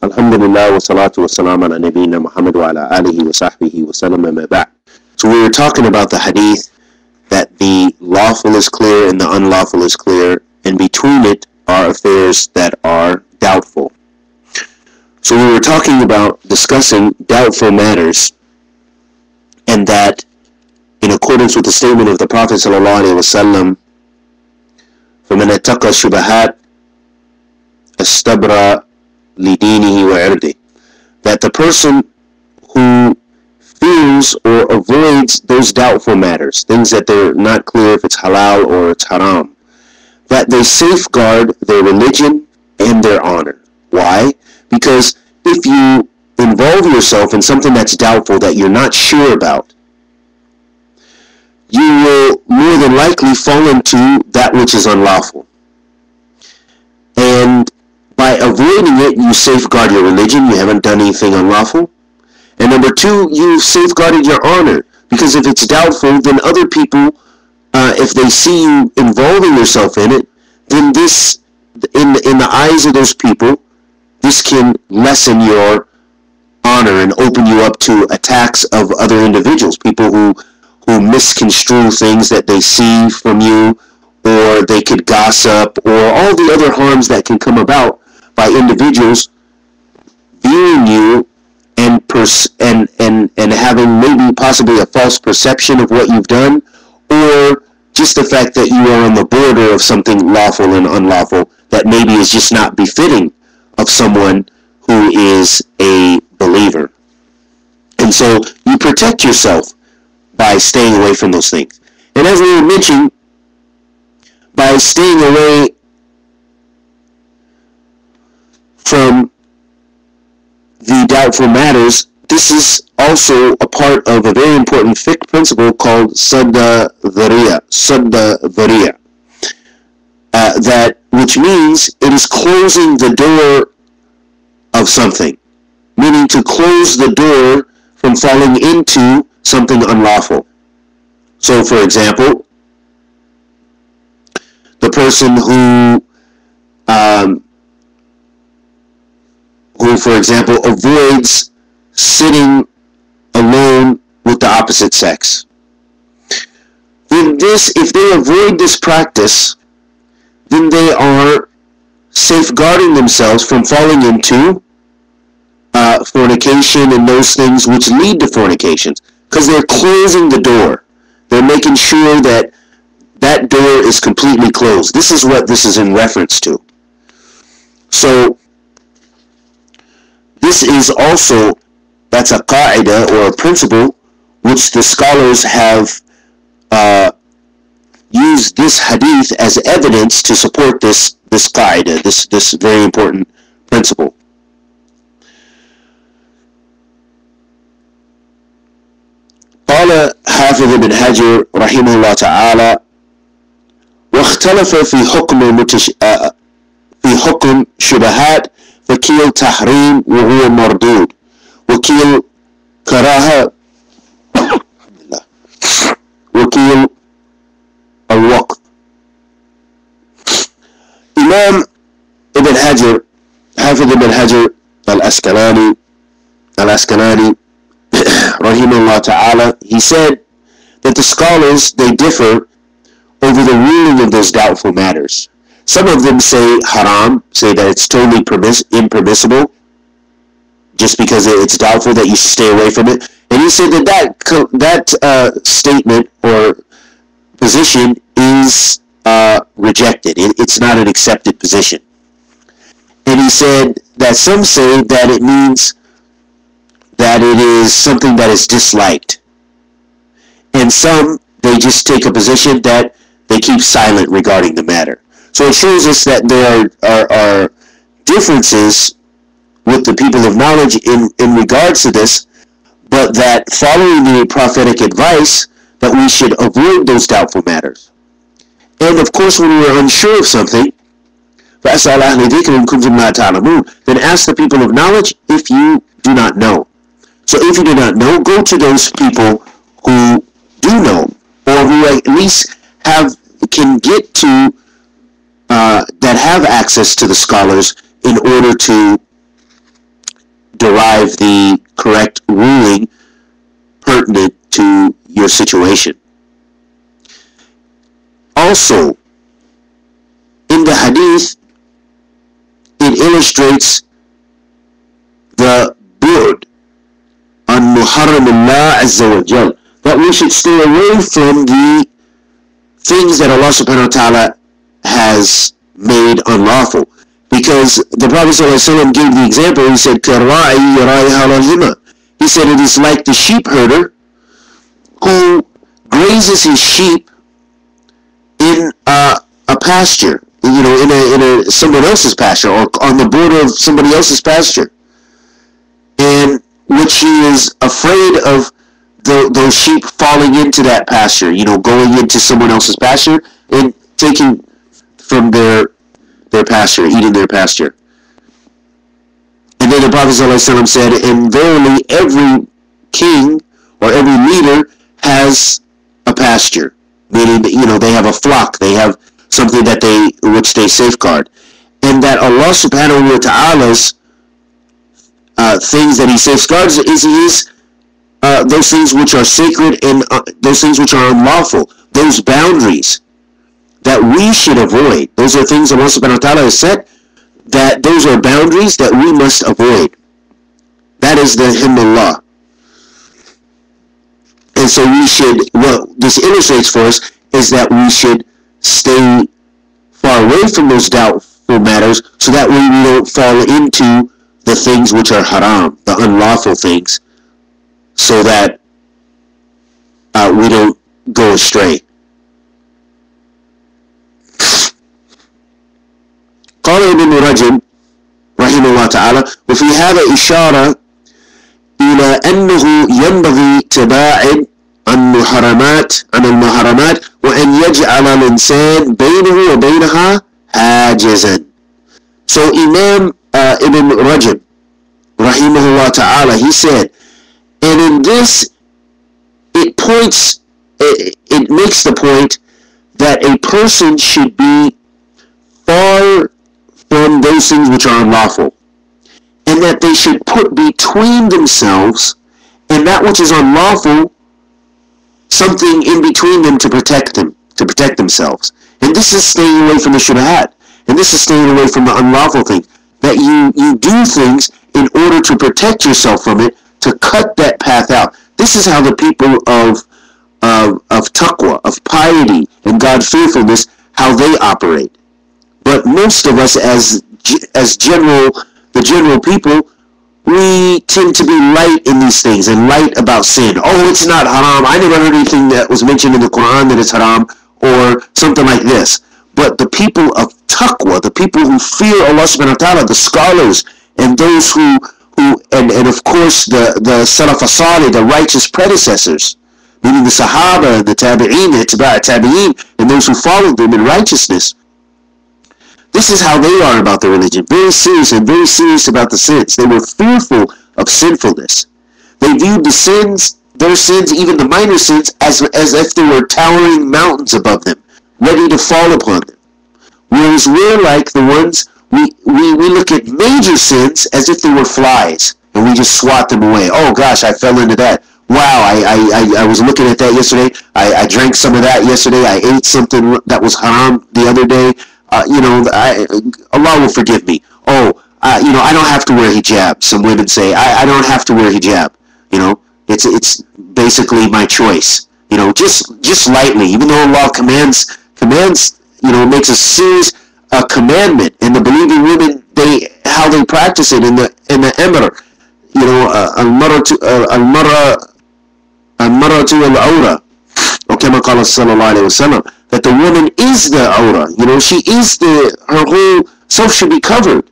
Alhamdulillah wa salatu wa salam ala nabiyyina Muhammad wa ala alihi wa sahbihi wa sallam ma ba'd. So we were talking about the hadith that the lawful is clear and the unlawful is clear, and between it are affairs that are doubtful. So we were talking about discussing doubtful matters, and that in accordance with the statement of the Prophet ﷺ, فَمَنْ اتَّقَى الشُّبَهَاتِ اسْتَبْرَى لِدِينِهِ وَعِرْضِهِ, that the person who fears or avoids those doubtful matters, things that they're not clear if it's halal or it's haram, that they safeguard their religion and their honor. Why? Because if you involve yourself in something that's doubtful, that you're not sure about, you will more than likely fall into that which is unlawful. And by avoiding it, you safeguard your religion. You haven't done anything unlawful. And number two, you've safeguarded your honor. Because if it's doubtful, then other people, if they see you involving yourself in it, then this, in the eyes of those people, this can lessen your honor and open you up to attacks of other individuals, people who misconstrue things that they see from you, or they could gossip, or all the other harms that can come about by individuals viewing you and having maybe possibly a false perception of what you've done, or just the fact that you are on the border of something lawful and unlawful that maybe is just not befitting of someone who is a believer. And so you protect yourself by staying away from those things. And as we were mentioning, by staying away from the doubtful matters, this is also a part of a very important fiqh principle called sadda dhariya, that which means it is closing the door of something, meaning to close the door from falling into something unlawful. So, for example, the person who, for example, avoids sitting alone with the opposite sex. Then if they avoid this practice, then they are safeguarding themselves from falling into fornication and those things which lead to fornications, because they're closing the door. They're making sure that that door is completely closed. This is what this is in reference to. So this is also, that's a qaida or a principle which the scholars have used this hadith as evidence to support this qaida, this very important principle. قال حافظ بن حجر رحمه الله تعالى: واختلف في حكم شبهات، فكيل تحريم وهو مردود، وكيل كراهة وكيل الوقت. Imam Ibn Hajar, Hafiz Ibn Hajar al-Asqalani, rahimahullah ta'ala, he said that the scholars, they differ over the ruling of those doubtful matters. Some of them say haram, say that it's totally impermissible, just because it's doubtful, that you should stay away from it. And he said that statement or position is rejected. It's not an accepted position. And he said that some say that it means that it is something that is disliked. And some, they just take a position that they keep silent regarding the matter. So it shows us that there are differences with the people of knowledge in regards to this, but that following the prophetic advice, that we should avoid those doubtful matters. And of course, when we're unsure of something, then ask the people of knowledge if you do not know. So if you do not know, go to those people who do know, or who at least can get to, that have access to the scholars in order to derive the correct ruling pertinent to your situation. Also, in the hadith, it illustrates the bu'd an muharramillah azza wa jal, that we should stay away from the things that Allah subhanahu wa ta'ala has made unlawful. Because the Prophet ﷺ gave the example, he said, he said it is like the sheep herder who grazes his sheep in a pasture, in someone else's pasture, or on the border of somebody else's pasture, and which he is afraid of those sheep falling into that pasture, going into someone else's pasture and taking from their pasture, eating their pasture. And then the Prophet ﷺ said, and verily every king or every leader has a pasture, meaning that, they have a flock, they have something which they safeguard, and that Allah subhanahu wa ta'ala's things that he safeguards is those things which are sacred and those things which are unlawful, those boundaries that we should avoid. Those are things Allah subhanahu wa ta'ala has set, that those are boundaries that we must avoid. That is the himmallah. And so we should, what this illustrates for us is that we should stay far away from those doubtful matters so that we don't fall into the things which are haram, the unlawful things, so that we don't go astray. قال ابن رجب رحمه الله تعالى وفي هذا إشارة إلى أنه ينبغي تباعد عن المحرمات وأن يجعل الإنسان بينه وبينها حاجزا. So Imam Ibn Rajab rahimahullah ta'ala, he said, and in this it makes the point that a person should be far from those things which are unlawful, and that they should put between themselves and that which is unlawful something in between them to protect themselves. And this is staying away from the shubahat, and this is staying away from the unlawful things, that you do things in order to protect yourself from it, to cut that path out. This is how the people of taqwa, of piety and God-fearfulness, how they operate. But most of us, as the general people, we tend to be light in these things and light about sin. Oh, it's not haram. I never heard anything that was mentioned in the Quran that it's haram, or something like this. But the people of taqwa, the people who fear Allah subhanahu wa ta'ala, the scholars, and those who and of course the Salaf as-Salih, the righteous predecessors, meaning the Sahaba, the Tabi'een, the Ittiba' Tabi'een, and those who followed them in righteousness. This is how they are about their religion, very serious and very serious about the sins. They were fearful of sinfulness. They viewed their sins, even the minor sins, as if they were towering mountains above them, ready to fall upon them. Whereas we're like the ones, we look at major sins as if they were flies, and we just swat them away. Oh gosh, I fell into that. Wow, I was looking at that yesterday. I drank some of that yesterday. I ate something that was haram the other day. Allah will forgive me. I don't have to wear hijab. Some women say, I don't have to wear hijab. It's basically my choice. Just lightly, even though Allah commands, makes a serious commandment, and the believing women, how they practice it in the emir, al-maratu al-awra, or kama qala sallallahu alayhi wa sallam, that the woman is the awra, she is her whole self should be covered.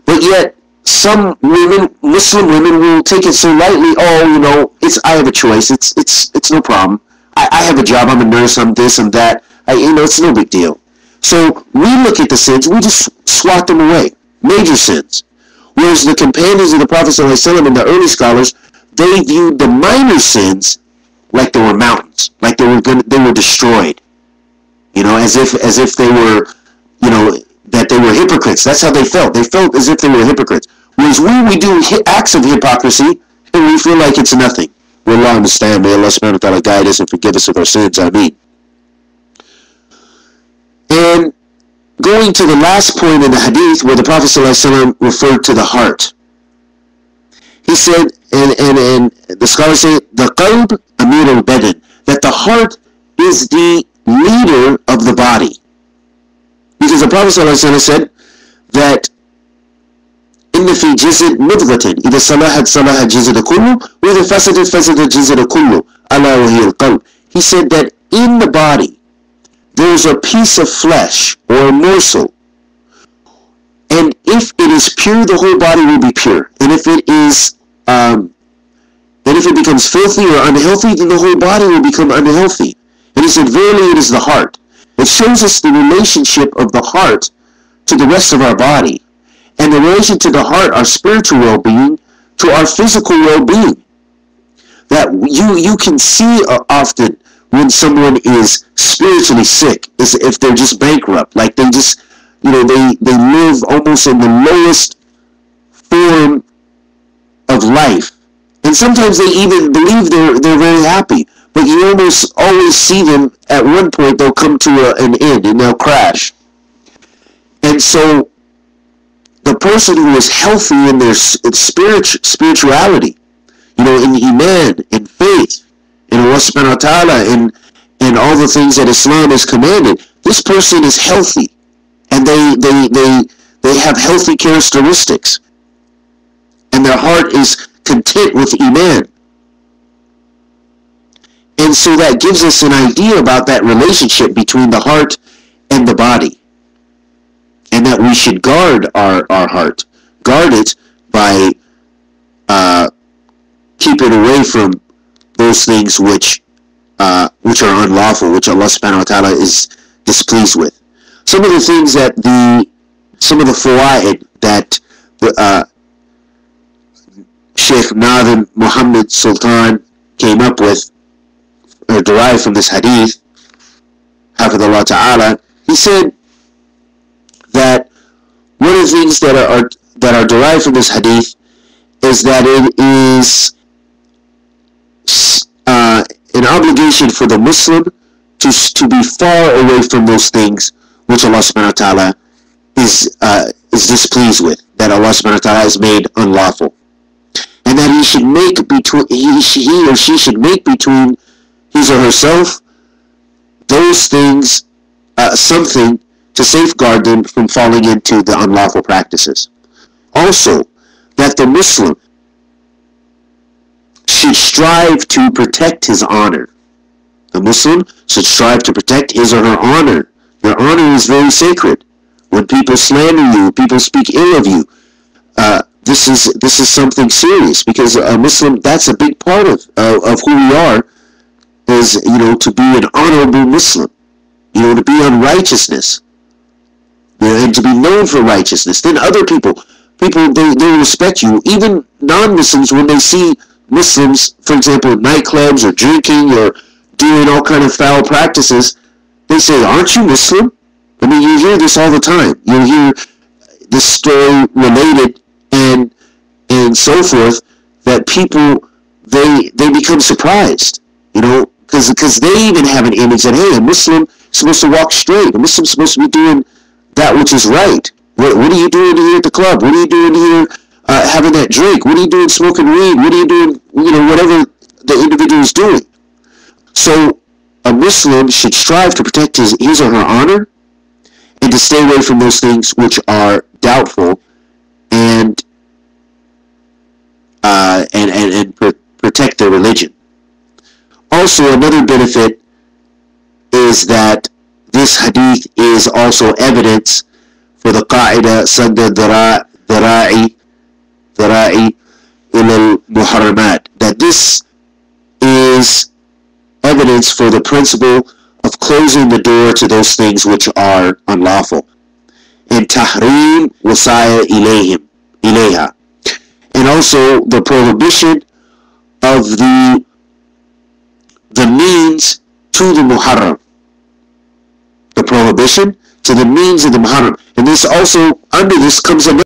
But yet, some women, Muslim women, will take it so lightly. Oh, I have a choice. It's no problem. I have a job. I'm a nurse. I'm this. I'm that. It's no big deal. So we look at the sins. We just swat them away. Major sins. Whereas the companions of the Prophet ﷺ and the early scholars, they viewed the minor sins like they were mountains, like they were destroyed. As if they were, that they were hypocrites. That's how they felt. They felt as if they were hypocrites. Whereas we do acts of hypocrisy and we feel like it's nothing. We Allah understand. May Allah subhanahu wa ta'ala guide us and forgive us of our sins. Ameen. And going to the last point in the hadith where the Prophet ﷺ referred to the heart. He said, and the scholars say, the qalb amir al-badan, that the heart is the leader of the body. Because the Prophet ﷺ said that إن في جسد مضغة إذا صلحت صلح الجسد كله وإذا فسدت فسد الجسد كله ألا وهي القلب. He said that in the body there is a piece of flesh or a morsel, and if it is pure, the whole body will be pure. And if it is becomes filthy or unhealthy, then the whole body will become unhealthy. And he said, verily it is the heart. It shows us the relationship of the heart to the rest of our body, and the relation to the heart, our spiritual well-being, to our physical well-being. That you can see often when someone is spiritually sick, is if they're just bankrupt, like they just, they live almost in the lowest form of life. And sometimes they even believe they're very happy, but you almost always see them at one point, they'll come to an end and they'll crash. And so the person who is healthy in their spirituality, in iman, in faith, in Allah subhanahu wa ta'ala, and all the things that Islam has commanded, this person is healthy, and they have healthy characteristics, and their heart is content with iman. And so that gives us an idea about that relationship between the heart and the body, and that we should guard our heart, guard it by keeping away from those things which are unlawful, which Allah subhanahu wa ta'ala is displeased with. Some of the things that some of the fawaid that Sheikh Nadim Muhammad Sultan came up with, or derived from this hadith, Hafidhullah ta'ala, he said that one of the things that are derived from this hadith is that it is an obligation for the Muslim to be far away from those things which Allah subhanahu wa ta'ala is displeased with, that Allah subhanahu wa ta'ala has made unlawful, and that he or she should make between his or herself those things something to safeguard them from falling into the unlawful practices. Also, that the Muslim should strive to protect his honor. The Muslim should strive to protect his or her honor. Your honor is very sacred. When people slander you, people speak ill of you, this is something serious, because a Muslim, that's a big part of who we are, is to be an honorable Muslim, to be on righteousness, and to be known for righteousness. Then other people they respect you. Even non-Muslims, when they see Muslims, for example, nightclubs or drinking or doing all kind of foul practices, they say, "Aren't you Muslim?" I mean, you hear this all the time. You hear this story related and so forth, that people they become surprised, because they even have an image that, hey, a Muslim is supposed to walk straight. A Muslim is supposed to be doing that which is right. What are you doing here at the club? What are you doing here having that drink? What are you doing smoking weed? What are you doing, whatever the individual is doing? So a Muslim should strive to protect his or her honor, and to stay away from those things which are doubtful, and protect their religion. Also, another benefit is that this hadith is also evidence for the qaida sadda dhara'i ila al-muharramat, that this is evidence for the principle of closing the door to those things which are unlawful, and tahrim wasaya ilayha, and also the prohibition of the means to the muharram, the prohibition to the means of the muharram. And this also, under this comes another